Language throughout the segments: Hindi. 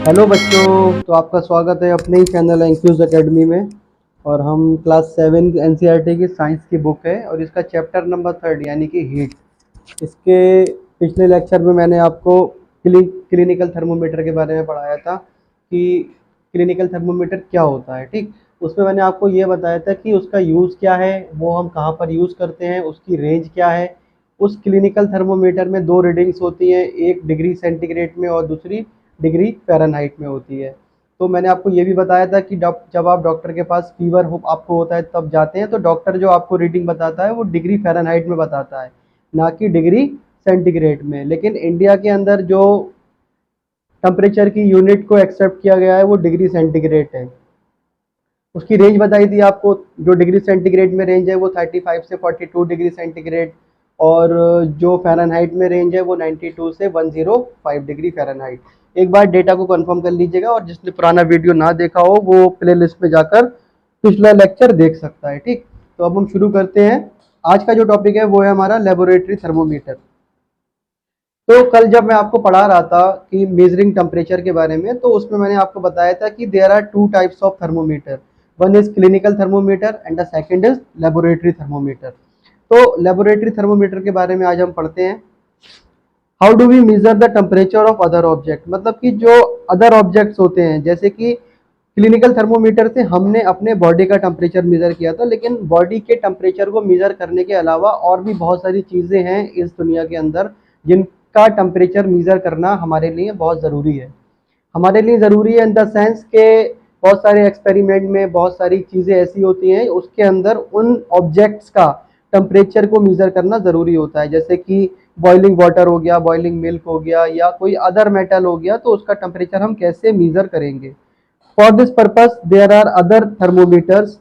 हेलो बच्चों, तो आपका स्वागत है अपने ही चैनल इंक्लूज एकेडमी में। और हम क्लास 7 एनसीईआरटी की साइंस की बुक है और इसका चैप्टर नंबर 3 यानी कि हीट। इसके पिछले लेक्चर में मैंने आपको क्लिनिकल थर्मोमीटर के बारे में पढ़ाया था कि क्लिनिकल थर्मोमीटर क्या होता है। ठीक, उसमें मैंने आपको ये बताया था कि उसका यूज़ क्या है, वो हम कहाँ पर यूज़ करते हैं, उसकी रेंज क्या है। उस क्लिनिकल थर्मोमीटर में 2 रीडिंग्स होती हैं, एक डिग्री सेंटीग्रेड में और दूसरी डिग्री फ़ारेनहाइट में होती है। तो मैंने आपको ये भी बताया था कि जब आप डॉक्टर के पास फीवर हो आपको होता है तब जाते हैं तो डॉक्टर जो आपको रीडिंग बताता है वो डिग्री फ़ारेनहाइट में बताता है, ना कि डिग्री सेंटीग्रेड में। लेकिन इंडिया के अंदर जो टेम्परेचर की यूनिट को एक्सेप्ट किया गया है वो डिग्री सेंटीग्रेड है। उसकी रेंज बताई थी आपको, जो डिग्री सेंटीग्रेड में रेंज है वो 35 से 42 डिग्री सेंटीग्रेड, और जो फ़ारेनहाइट में रेंज है वो 92 से 105 डिग्री फ़ारेनहाइट। एक बार डेटा को कंफर्म कर लीजिएगा, और जिसने पुराना वीडियो ना देखा हो वो प्लेलिस्ट में जाकर पिछला लेक्चर देख सकता है। ठीक, तो अब हम शुरू करते हैं। आज का जो टॉपिक है वो है हमारा लेबोरेटरी थर्मोमीटर। तो कल जब मैं आपको पढ़ा रहा था कि मेजरिंग टेम्परेचर के बारे में, तो उसमें मैंने आपको बताया था कि there are 2 types of thermometer. One is clinical thermometer and the second is laboratory thermometer. तो लेबोरेटरी थर्मोमीटर के बारे में आज हम पढ़ते हैं। How do we measure the temperature of other object, मतलब कि जो अदर ऑब्जेक्ट्स होते हैं, जैसे कि क्लिनिकल थर्मोमीटर से हमने अपने बॉडी का टेम्परेचर मेजर किया था, लेकिन बॉडी के टेम्परेचर को मेजर करने के अलावा और भी बहुत सारी चीज़ें हैं इस दुनिया के अंदर जिनका टेम्परेचर मेजर करना हमारे लिए बहुत ज़रूरी है। हमारे लिए ज़रूरी है इन द सेंस के बहुत सारे एक्सपेरिमेंट में बहुत सारी चीज़ें ऐसी होती हैं उसके अंदर उन ऑब्जेक्ट्स का टेम्परेचर को मेजर करना ज़रूरी होता है। जैसे कि बॉइलिंग वाटर हो गया, बॉइलिंग मिल्क हो गया, या कोई अदर मेटल हो गया, तो उसका टेम्परेचर हम कैसे मेजर करेंगे। For this purpose there are other thermometers.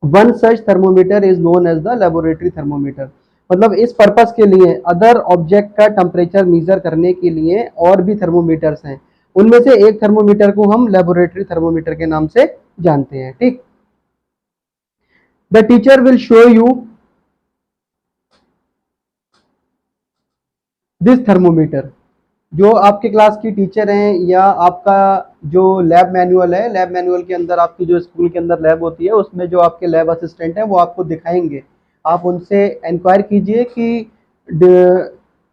One such thermometer is known as the laboratory thermometer. मतलब इस पर्पस के लिए, अदर ऑब्जेक्ट का टेम्परेचर मेजर करने के लिए और भी थर्मोमीटर्स हैं। उनमें से एक थर्मोमीटर को हम लेबोरेटरी थर्मोमीटर के नाम से जानते हैं। ठीक, the teacher will show you this thermometer. जो आपके क्लास की टीचर हैं या आपका जो लैब मैनुअल है, लैब मैनुअल के अंदर आपकी जो स्कूल के अंदर लैब होती है उसमें जो आपके लैब असिस्टेंट हैं वो आपको दिखाएंगे। आप उनसे इंक्वायर कीजिए कि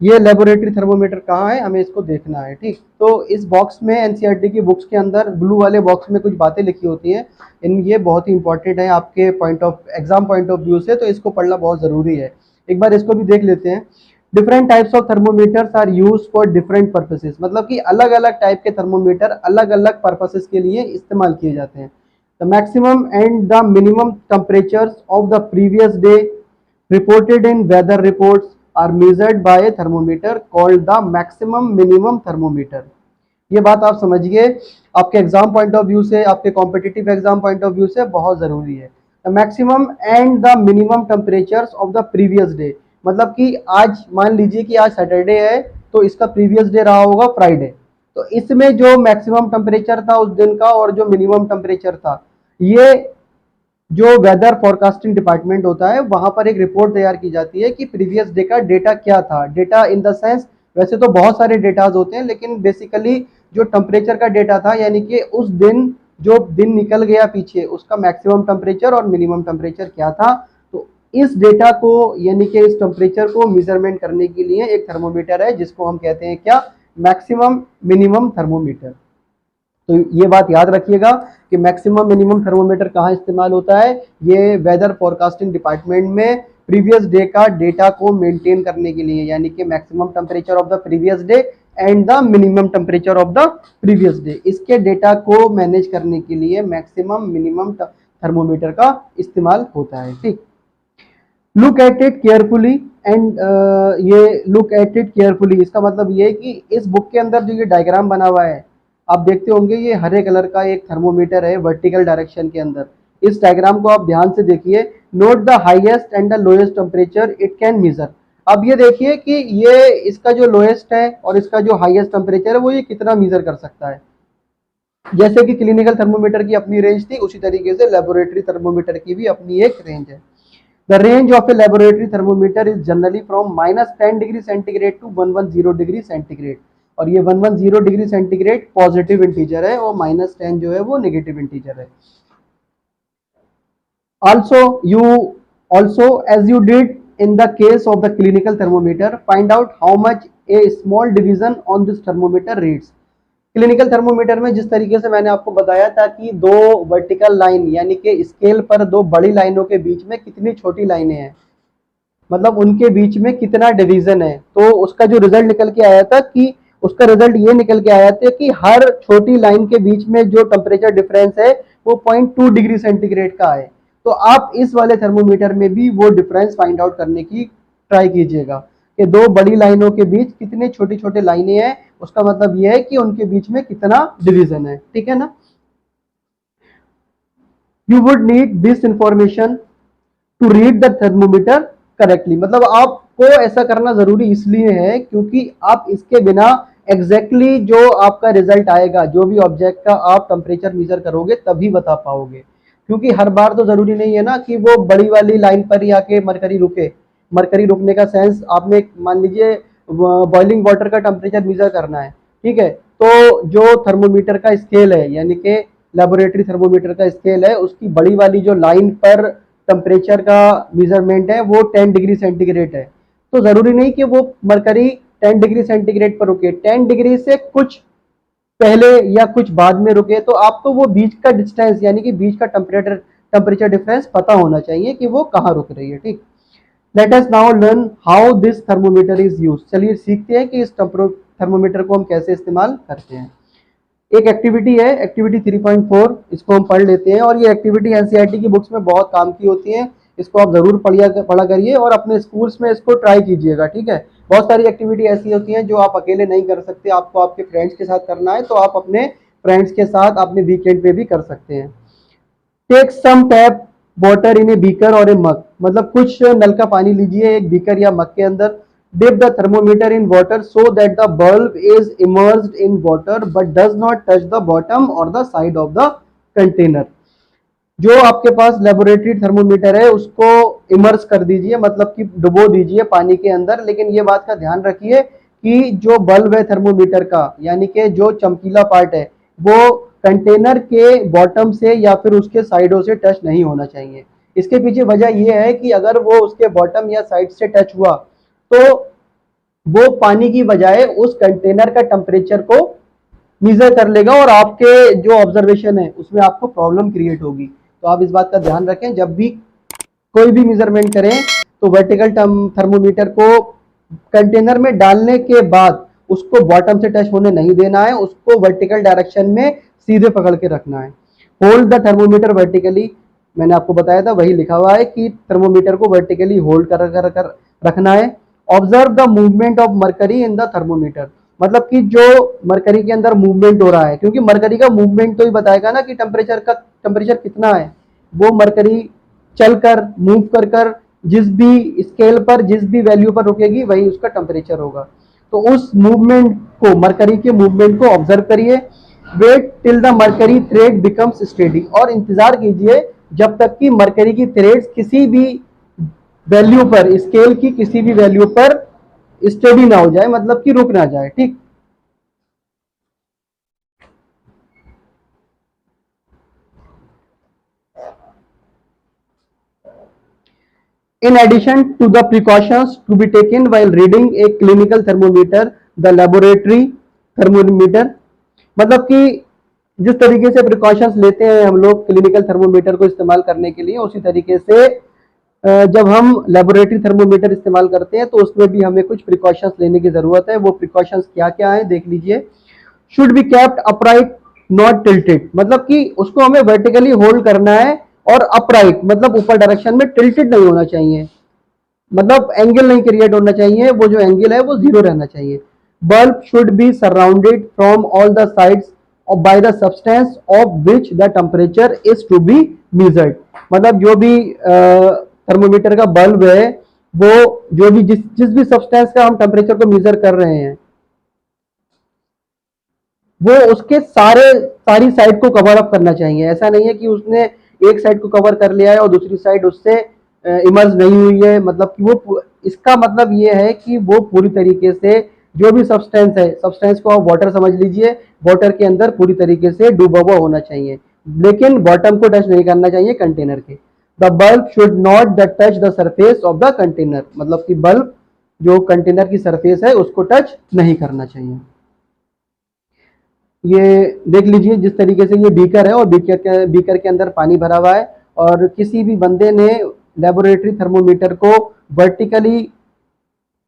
ये लेबोरेटरी थर्मोमीटर कहाँ है, हमें इसको देखना है। ठीक, तो इस बॉक्स में एनसीईआरटी की बुक्स के अंदर ब्लू वाले बॉक्स में कुछ बातें लिखी होती हैं। ये बहुत ही इंपॉर्टेंट है आपके एग्जाम पॉइंट ऑफ व्यू से, तो इसको पढ़ना बहुत ज़रूरी है। एक बार इसको भी देख लेते हैं। Different types of thermometers are use for different purposes, मतलब कि अलग अलग टाइप के थर्मोमीटर अलग अलग पर्पसेस के लिए इस्तेमाल किए जाते हैं। The maximum and the minimum temperatures of the previous day reported in weather reports are measured by a thermometer called the maximum minimum thermometer। ये बात आप समझिए, आपके एग्जाम पॉइंट ऑफ व्यू से, आपके competitive exam point of view से बहुत जरूरी है। The maximum and the minimum temperatures of the previous day, मतलब कि आज मान लीजिए कि आज सैटरडे है तो इसका प्रीवियस डे रहा होगा फ्राइडे। तो इसमें जो मैक्सिमम टेम्परेचर था उस दिन का और जो मिनिमम टेम्परेचर था, ये जो वेदर फोरकास्टिंग डिपार्टमेंट होता है वहां पर एक रिपोर्ट तैयार की जाती है कि प्रीवियस डे का डेटा क्या था। डेटा इन द सेंस, वैसे तो बहुत सारे डेटाज होते हैं लेकिन बेसिकली जो टेम्परेचर का डेटा था, यानी कि उस दिन जो दिन निकल गया पीछे उसका मैक्सिमम टेम्परेचर और मिनिमम टेम्परेचर क्या था। तो इस डेटा को, यानी कि इस टेम्परेचर को मेजरमेंट करने के लिए एक थर्मोमीटर है जिसको हम कहते हैं क्या, मैक्सिमम मिनिमम थर्मोमीटर। तो ये बात याद रखिएगा कि मैक्सिमम मिनिमम थर्मोमीटर कहाँ इस्तेमाल होता है, ये वेदर फोरकास्टिंग डिपार्टमेंट में प्रीवियस डे का डेटा को मेंटेन करने के लिए, यानी कि maximum temperature of the previous day and the minimum temperature of the previous day, इसके डेटा को मैनेज करने के लिए मैक्सिमम मिनिमम थर्मोमीटर का इस्तेमाल होता है। ठीक, look at it carefully and, ये लुक एट इट केयरफुली इसका मतलब ये है कि इस बुक के अंदर जो ये डायग्राम बना हुआ है आप देखते होंगे, ये हरे कलर का एक थर्मोमीटर है वर्टिकल डायरेक्शन के अंदर। इस डायग्राम को आप ध्यान से देखिए। Note the highest and the lowest temperature it can measure. अब ये देखिए कि ये इसका जो लोएस्ट है और इसका जो हाईएस्ट टेम्परेचर है वो ये कितना मेजर कर सकता है। जैसे कि क्लिनिकल थर्मोमीटर की अपनी रेंज थी, उसी तरीके से लेबोरेटरी थर्मोमीटर की भी अपनी एक रेंज है। The range of a laboratory thermometer is generally from -10 degree centigrade to 110 degree centigrade। और ये 110 डिग्री सेंटीग्रेड पॉजिटिव इंटीजर है और -10 जो है वो नेगेटिव इंटीजर है। Also as you did in the case of the clinical thermometer, find out how much a small division on this thermometer reads। Clinical thermometer में जिस तरीके से मैंने आपको बताया था कि दो वर्टिकल लाइन यानी कि स्केल पर दो बड़ी लाइनों के बीच में कितनी छोटी लाइनें हैं, मतलब उनके बीच में कितना डिवीजन है, तो उसका जो रिजल्ट निकल के आया था कि उसका रिजल्ट ये निकल के आया था कि हर छोटी लाइन के बीच में जो टेम्परेचर डिफरेंस है वो 0.2 डिग्री सेंटीग्रेड का है। तो आप इस वाले थर्मोमीटर में भी वो डिफरेंस फाइंड आउट करने की ट्राई कीजिएगा कि दो बड़ी लाइनों के बीच कितने छोटी छोटे लाइनें हैं, उसका मतलब ये है कि उनके बीच में कितना डिवीजन है। ठीक है ना। You would need this information to read the thermometer correctly. मतलब आपको ऐसा करना जरूरी इसलिए है क्योंकि आप इसके बिना एग्जैक्टली जो आपका रिजल्ट आएगा, जो भी ऑब्जेक्ट का आप टेम्परेचर मेजर करोगे तभी बता पाओगे। क्योंकि हर बार तो जरूरी नहीं है ना कि वो बड़ी वाली लाइन पर ही आके मरकरी रुके। मरकरी रुकने का सेंस, आपने मान लीजिए बॉइलिंग वाटर का टेम्परेचर मेजर करना है, ठीक है, तो जो थर्मोमीटर का स्केल है यानी कि लेबोरेटरी थर्मोमीटर का स्केल है, उसकी बड़ी वाली जो लाइन पर टेम्परेचर का मेजरमेंट है वो 10 डिग्री सेंटीग्रेड है। तो जरूरी नहीं कि वो मरकरी 10 डिग्री सेंटीग्रेड पर रुके, 10 डिग्री से कुछ पहले या कुछ बाद में रुके, तो आपको वो बीच का डिस्टेंस यानी कि बीच का टेम्परेचर डिफरेंस पता होना चाहिए कि वो कहाँ रुक रही है। ठीक, let us now learn how this thermometer is use. चलिए सीखते हैं कि इस थर्मोमीटर को हम कैसे इस्तेमाल करते हैं। एक एक्टिविटी है, एक्टिविटी 3.4, इसको हम पढ़ लेते हैं और ये एक्टिविटी एनसीईआरटी की बुक्स में बहुत काम की होती है। इसको आप जरूर पढ़ा करिए और अपने स्कूल्स में इसको ट्राई कीजिएगा। ठीक है, बहुत सारी एक्टिविटी ऐसी होती हैं जो आप अकेले नहीं कर सकते, आपको आपके फ्रेंड्स के साथ करना है, तो आप अपने फ्रेंड्स के साथ अपने वीकेंड पे भी कर सकते हैं। Take some tap water in a beaker और ए मग। मतलब कुछ नल का पानी लीजिए एक बीकर या मग के अंदर। Dip the thermometer in water so that the bulb is immersed in water but does not touch the bottom or the side of the container. जो आपके पास लेबोरेटरी थर्मोमीटर है उसको इमर्स कर दीजिए, मतलब कि डुबो दीजिए पानी के अंदर। लेकिन ये बात का ध्यान रखिए कि जो बल्ब है थर्मोमीटर का यानी कि जो चमकीला पार्ट है वो कंटेनर के बॉटम से या फिर उसके साइडों से टच नहीं होना चाहिए। इसके पीछे वजह यह है कि अगर वो उसके बॉटम या साइड से टच हुआ तो वो पानी की बजाय उस कंटेनर का टेम्परेचर को मेजर कर लेगा और आपके जो ऑब्जर्वेशन है उसमें आपको प्रॉब्लम क्रिएट होगी। तो आप इस बात का ध्यान रखें, जब भी कोई भी मेजरमेंट करें तो वर्टिकल थर्मोमीटर को कंटेनर में डालने के बाद उसको बॉटम से टच होने नहीं देना है, उसको वर्टिकल डायरेक्शन में सीधे पकड़ के रखना है। होल्ड द थर्मोमीटर वर्टिकली, मैंने आपको बताया था वही लिखा हुआ है कि थर्मोमीटर को वर्टिकली होल्ड कर रखना है। Observe the movement of mercury in the thermometer, मतलब कि जो मरकरी के अंदर मूवमेंट हो रहा है, क्योंकि मरकरी का मूवमेंट तो ही बताएगा ना कि टेम्परेचर कितना है। वो मरकरी चलकर मूव कर जिस भी स्केल पर जिस भी वैल्यू पर रुकेगी वही उसका टेम्परेचर होगा। तो उस मूवमेंट को, मरकरी के मूवमेंट को ऑब्जर्व करिए। Wait till the mercury thread becomes steady, और इंतजार कीजिए जब तक कि मरकरी की थ्रेड्स किसी भी वैल्यू पर, स्केल की किसी भी वैल्यू पर स्टेडी ना हो जाए, मतलब कि रुक ना जाए। ठीक, in addition to the precautions to be taken while reading a clinical thermometer, the laboratory thermometer, मतलब कि जिस तरीके से प्रिकॉशंस लेते हैं हम लोग क्लिनिकल थर्मोमीटर को इस्तेमाल करने के लिए, उसी तरीके से जब हम लेबोरेटरी थर्मोमीटर इस्तेमाल करते हैं तो उसमें भी हमें कुछ प्रिकॉशंस लेने की जरूरत है। वो प्रिकॉशंस क्या क्या है देख लीजिए। Should be kept upright not tilted, मतलब कि उसको हमें वर्टिकली होल्ड करना है और अपराइट मतलब ऊपर डायरेक्शन में, टिल्टेड नहीं होना चाहिए, मतलब एंगल नहीं क्रिएट होना चाहिए, वो जो एंगल है वो जीरो रहना चाहिए। Bulb should be surrounded from all the sides by the substance of which the temperature is to be measured, मतलब जो भी थर्मोमीटर का बल्ब है वो जो भी जिस भी सब्सटेंस का हम टेम्परेचर को मेजर कर रहे हैं वो उसके सारी साइड को कवर अप करना चाहिए। ऐसा नहीं है कि उसने एक साइड को कवर कर लिया है और दूसरी साइड उससे इमर्ज नहीं हुई है, मतलब कि वो, इसका मतलब ये है कि वो पूरी तरीके से जो भी सब्सटेंस है, सब्सटेंस को आप वाटर समझ लीजिए, वाटर के अंदर पूरी तरीके से डूबा हुआ होना चाहिए, लेकिन बॉटम को टच नहीं करना चाहिए कंटेनर के। The bulb should not the touch the surface of the container, मतलब कि बल्ब जो कंटेनर की सरफेस है उसको टच नहीं करना चाहिए। ये देख लीजिए जिस तरीके से ये बीकर है और बीकर के अंदर पानी भरा हुआ है, और किसी भी बंदे ने लेबोरेटरी थर्मोमीटर को वर्टिकली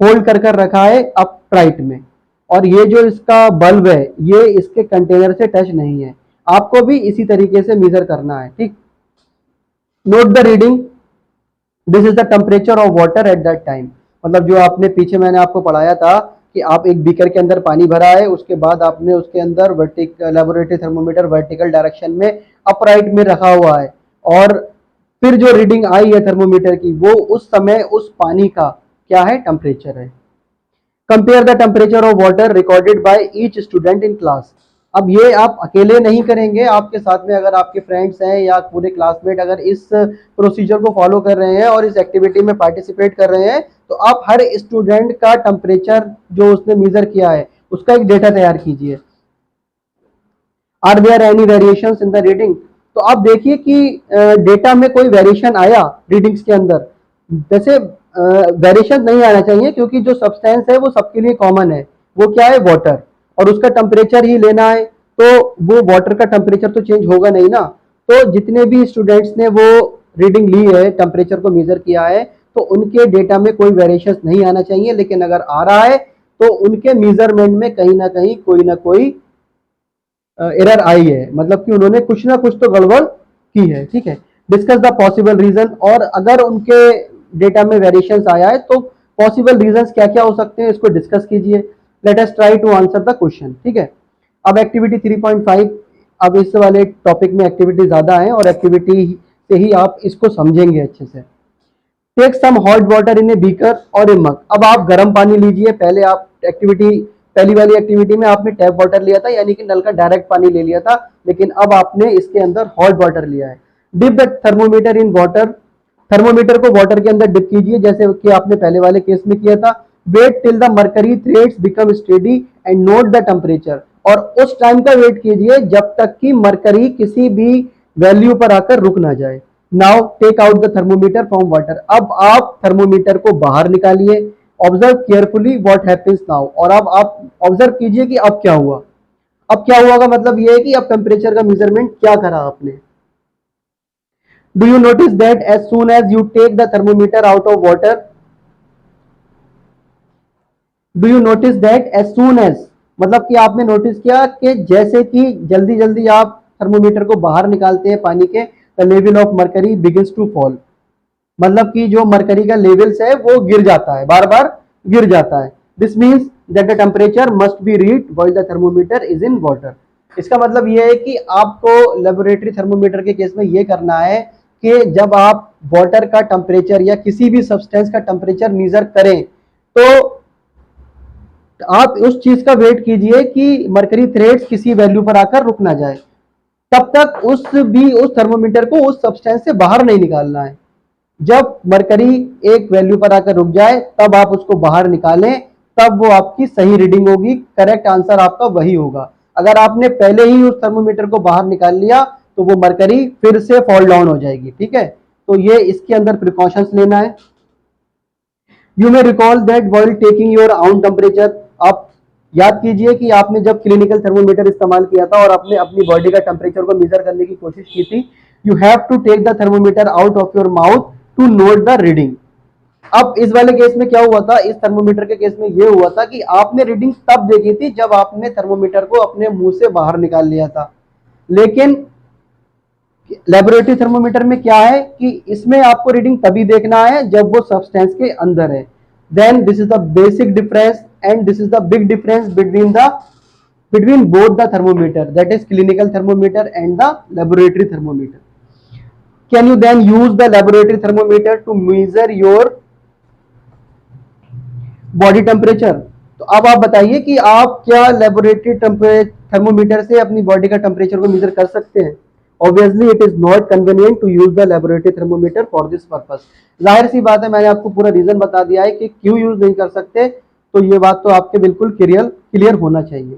होल्ड कर कर रखा है अपराइट में, और ये जो इसका बल्ब है ये इसके कंटेनर से टच नहीं है। आपको भी इसी तरीके से मेजर करना है, ठीक। Note the reading, this is the temperature of water at that time, मतलब जो आपने पीछे मैंने आपको पढ़ाया था कि आप एक बीकर के अंदर पानी भरा है, उसके बाद आपने उसके अंदर लेबोरेटरी थर्मोमीटर वर्टिकल डायरेक्शन में अपराइट में रखा हुआ है, और फिर जो रीडिंग आई है थर्मोमीटर की वो उस समय उस पानी का क्या है, टेम्परेचर है। Compare the temperature of water recorded by each student in class. अब ये आप अकेले नहीं करेंगे, आपके साथ में अगर आपके फ्रेंड्स हैं या पूरे क्लासमेट अगर इस प्रोसीजर को फॉलो कर रहे हैं और इस एक्टिविटी में पार्टिसिपेट कर रहे हैं, तो आप हर स्टूडेंट का टेम्परेचर जो उसने मेजर किया है उसका एक डेटा तैयार कीजिए। Are there any variations in the reading, तो आप देखिए कि डेटा में कोई वेरिएशन आया रीडिंग्स के अंदर। वैसे वेरिएशन नहीं आना चाहिए, क्योंकि जो सब्सटेंस है वो सबके लिए कॉमन है, वो क्या है, वाटर, और उसका टेम्परेचर ही लेना है, तो वो वाटर का टेम्परेचर तो चेंज होगा नहीं ना। तो जितने भी स्टूडेंट्स ने वो रीडिंग ली है, टेम्परेचर को मेजर किया है, तो उनके डेटा में कोई वेरिएशन नहीं आना चाहिए, लेकिन अगर आ रहा है तो उनके मेजरमेंट में कहीं ना कोई एरर आई है, मतलब कि उन्होंने कुछ ना कुछ तो गड़बड़ की है, ठीक है। डिस्कस द पॉसिबल रीजन, और अगर उनके डेटा में वेरिएशंस आया है तो पॉसिबल रीजंस क्या क्या हो सकते हैं इसको डिस्कस कीजिए। Let us try to answer the question, ठीक है। अब एक्टिविटी 3.5, अब इस वाले टॉपिक में एक्टिविटी ज्यादा है और एक्टिविटी से ही आप इसको समझेंगे अच्छे से। Take some hot water in a beaker और ए मग, अब आप गर्म पानी लीजिए। पहले आप पहली वाली एक्टिविटी में आपने टैप वाटर लिया था, यानी कि नल का डायरेक्ट पानी ले लिया था, लेकिन अब आपने इसके अंदर हॉट वाटर लिया है। Dip the thermometer in water, thermometer को वाटर के अंदर डिप कीजिए जैसे कि आपने पहले वाले केस में किया था। Wait till the mercury threads become steady and note the temperature, और उस टाइम का वेट कीजिए जब तक कि मरकरी किसी भी वैल्यू पर आकर रुक ना जाए। Now take out the thermometer from water, अब आप थर्मोमीटर को बाहर निकालिए। Observe carefully what happens now, और अब आप ऑब्जर्व कीजिए कि अब क्या हुआ। अब क्या हुआ का मतलब यह है कि अब टेम्परेचर का मेजरमेंट क्या करा आपने। Do you notice that as soon as you take the thermometer out of water, do you notice that as soon as, मतलब कि आपने नोटिस किया कि जैसे कि जल्दी जल्दी आप थर्मोमीटर को बाहर निकालते हैं पानी के, the level of mercury begins to fall, मतलब कि जो मरकरी का लेवल्स है वो गिर जाता है, बार बार गिर जाता है। This means that the temperature must be read while the thermometer is in water. इसका मतलब यह है कि आपको लेबोरेटरी थर्मोमीटर के केस में यह करना है कि जब आप वाटर का टेम्परेचर या किसी भी सब्सटेंस का टेम्परेचर मेजर करें तो आप उस चीज का वेट कीजिए कि मरकरी थ्रेड्स किसी वैल्यू पर आकर रुक ना जाए, तब तक उस थर्मोमीटर को उस सब्सटेंस से बाहर नहीं निकालना है। जब मरकरी एक वैल्यू पर आकर रुक जाए तब आप उसको बाहर निकालें, तब वो आपकी सही रीडिंग होगी, करेक्ट आंसर आपका वही होगा। अगर आपने पहले ही उस थर्मोमीटर को बाहर निकाल लिया तो वो मरकरी फिर से फॉल डाउन हो जाएगी, ठीक है। तो ये इसके अंदर प्रिकॉशंस लेना है। You may recall that while taking your own temperature, आप याद कीजिए कि आपने जब क्लिनिकल थर्मोमीटर इस्तेमाल किया था और आपने अपनी बॉडी का टेम्परेचर को मेजर करने की कोशिश की थी, you have to take the thermometer out of your mouth to note the reading. अब इस वाले केस में क्या हुआ था, इस थर्मोमीटर के केस में यह हुआ था कि आपने रीडिंग तब देखी थी जब आपने थर्मोमीटर को अपने मुंह से बाहर निकाल लिया था, लेकिन लेबोरेटरी थर्मोमीटर में क्या है कि इसमें आपको रीडिंग तभी देखना है जब वो सब्सटेंस के अंदर है। Then this is the basic difference and this is the big difference between both the thermometer, that is clinical thermometer and the laboratory thermometer. Can you then use the laboratory thermometer to measure your body temperature? तो अब आप बताइए कि आप क्या लेबोरेटरी थर्मोमीटर से अपनी बॉडी का टेम्परेचर को मेजर कर सकते हैं? Obviously it is not convenient to use the laboratory thermometer for this purpose. जाहिर सी बात है, मैंने आपको पूरा रीजन बता दिया है कि क्यों यूज नहीं कर सकते। तो ये बात तो आपके बिल्कुल क्लियर होना चाहिए।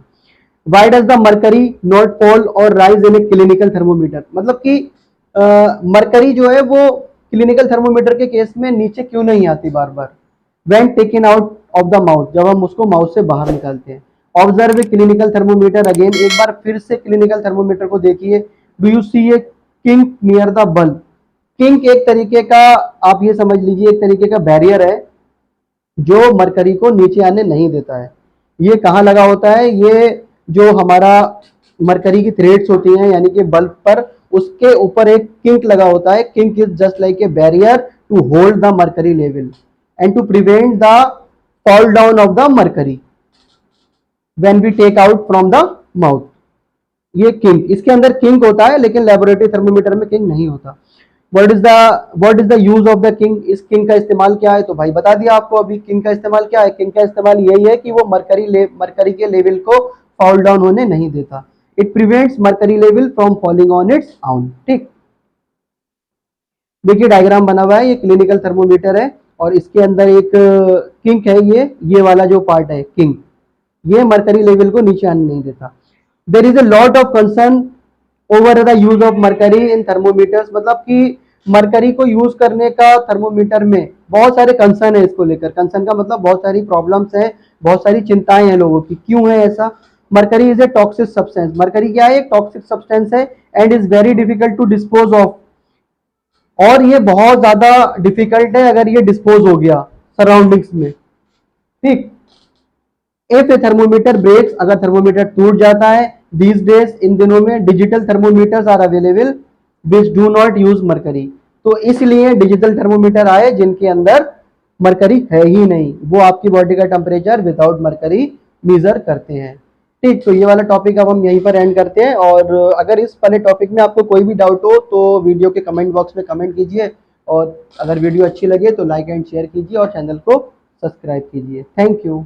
Why does the mercury not fall or rise in a clinical thermometer, मतलब कि मरकरी जो है वो क्लिनिकल थर्मोमीटर के केस में नीचे क्यों नहीं आती बार बार। When taken out of the mouth, जब हम उसको माउथ से बाहर निकालते हैं। ऑब्जर्व क्लिनिकल थर्मोमीटर अगेन, एक बार फिर से क्लिनिकल थर्मोमीटर को देखिए। Do you see a kink near the bulb. Kink एक तरीके का, आप ये समझ लीजिए, एक तरीके का बैरियर है जो मरकरी को नीचे आने नहीं देता है। ये कहाँ लगा होता है, ये जो हमारा मरकरी की थ्रेड्स होती हैं यानी कि बल्ब पर, उसके ऊपर एक किंक लगा होता है। Kink is just like a barrier to hold the mercury level and to prevent the fall down of the mercury when we take out from the mouth. ये किंक, इसके अंदर किंक होता है लेकिन लेबोरेटरी थर्मोमीटर में किंक नहीं होता। What is the use of the king, इस किंग का इस्तेमाल क्या है, तो भाई बता दिया आपको अभी। किंग का इस्तेमाल क्या है, किंग का इस्तेमाल यही है कि वो मरकरी के लेवल को फॉल डाउन होने नहीं देता। It prevents mercury level from falling on its own. ठीक, देखिए डायग्राम बना हुआ है, ये क्लिनिकल थर्मोमीटर है और इसके अंदर एक किंक है, ये वाला जो पार्ट है किंग, ये मरकरी लेवल को नीचे आने नहीं देता। There is a lot of concern over the use of mercury in thermometers, मतलब कि मरकरी को यूज करने का थर्मोमीटर में बहुत सारे कंसर्न है इसको लेकर। कंसर्न का मतलब बहुत सारी प्रॉब्लम्स हैं, बहुत सारी चिंताएं हैं लोगों की। क्यों है ऐसा, mercury is a toxic substance, mercury क्या है, एक टॉक्सिक सब्सटेंस है and is very difficult to dispose of, और ये बहुत ज्यादा डिफिकल्ट है अगर ये डिस्पोज हो गया सराउंडिंग्स में। ठीक, इफ ए थर्मोमीटर ब्रेक्स, अगर थर्मोमीटर टूट जाता है, these days, इन दिनों में digital thermometers are available which do not use mercury, तो इसलिए डिजिटल थर्मोमीटर आए जिनके अंदर मरकरी है ही नहीं, वो आपकी बॉडी का टेम्परेचर विदाउट मरकरी मेजर करते हैं। ठीक, तो ये वाला टॉपिक अब हम यहीं पर एंड करते हैं, और अगर इस वाले टॉपिक में आपको कोई भी डाउट हो तो वीडियो के कमेंट बॉक्स में कमेंट कीजिए, और अगर वीडियो अच्छी लगे तो लाइक एंड शेयर कीजिए और चैनल को सब्सक्राइब कीजिए। Thank you.